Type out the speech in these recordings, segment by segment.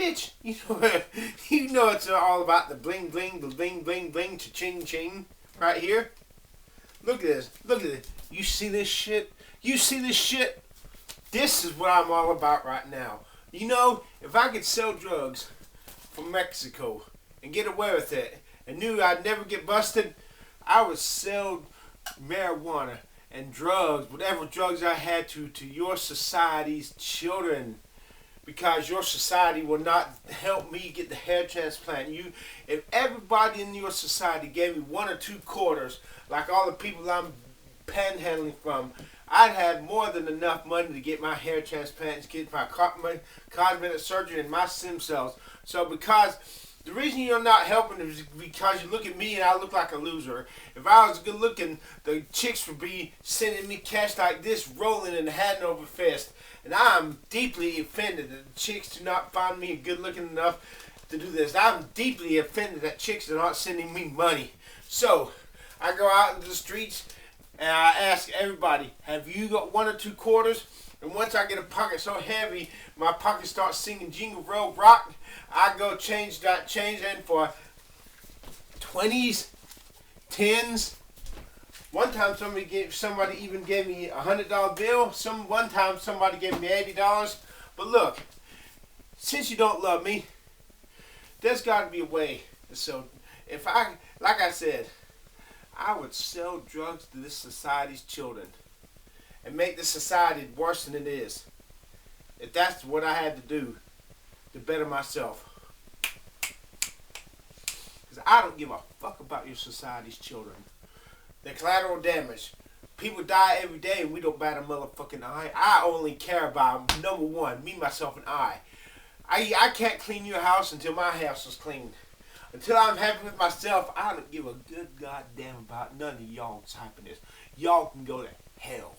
bitch, you know it's all about the bling bling, the bling bling bling, cha-ching ching, right here. Look at this. Look at it. You see this shit? You see this shit? This is what I'm all about right now. You know, if I could sell drugs from Mexico and get away with it and knew I'd never get busted, I would sell marijuana and drugs, whatever drugs I had to your society's children. Because your society will not help me get the hair transplant. If everybody in your society gave me 1 or 2 quarters, like all the people I'm panhandling from, I'd have more than enough money to get my hair transplant, get my cosmetic surgery and my stem cells. So because the reason you're not helping is because you look at me and I look like a loser. If I was good looking, the chicks would be sending me cash like this, rolling and hand over fist. And I'm deeply offended that chicks do not find me good looking enough to do this. I'm deeply offended that chicks are not sending me money. So I go out into the streets and I ask everybody, have you got 1 or 2 quarters? And once I get a pocket so heavy, my pocket starts singing Jingle Bell Rock, I go change in for 20s, 10s. One time somebody even gave me a $100 bill. One time somebody gave me $80. But look, since you don't love me, there's got to be a way. So like I said, I would sell drugs to this society's children and make this society worse than it is. If that's what I had to do to better myself. Because I don't give a fuck about your society's children. The collateral damage. People die every day and we don't bat a motherfucking eye. I only care about number 1, me, myself, and I. I can't clean your house until my house is clean. Until I'm happy with myself, I don't give a good goddamn about none of y'all's happiness. Y'all can go to hell.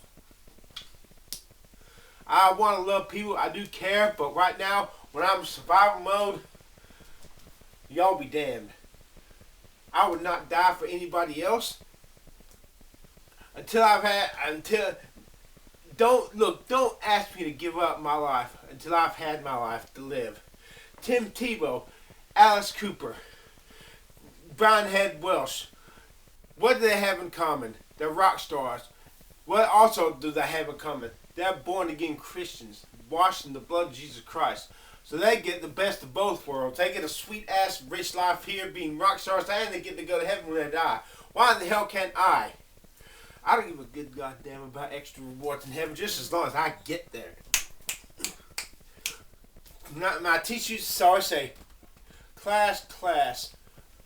I want to love people. I do care, but right now, when I'm in survival mode, y'all be damned. I would not die for anybody else don't ask me to give up my life until I've had my life to live. Tim Tebow, Alice Cooper, Brownhead Welsh, what do they have in common? They're rock stars. What also do they have in common? They're born again Christians, washed in the blood of Jesus Christ. So they get the best of both worlds. They get a sweet ass rich life here being rock stars and they get to go to heaven when they die. Why in the hell can't I? I don't give a good goddamn about extra rewards in heaven just as long as I get there. My teacher used to always say, class,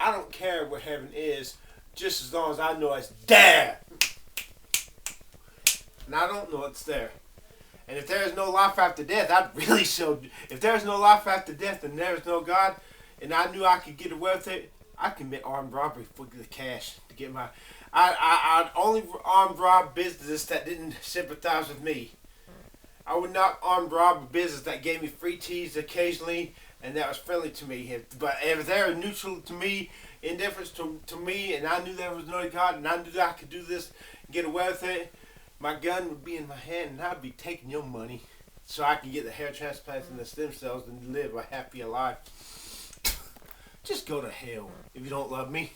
I don't care where heaven is just as long as I know it's there. And I don't know it's there. And if there is no life after death, I'd really show. If there's no life after death and there is no God, and I knew I could get away with it, I'd commit armed robbery for the cash to get my. I'd only armed rob businesses that didn't sympathize with me. I would not armed rob a business that gave me free teas occasionally and that was friendly to me. But if they were neutral to me, indifference to me, and I knew there was no God, and I knew that I could do this and get away with it, my gun would be in my hand and I'd be taking your money so I can get the hair transplants and the stem cells and live a happier life. Just go to hell if you don't love me.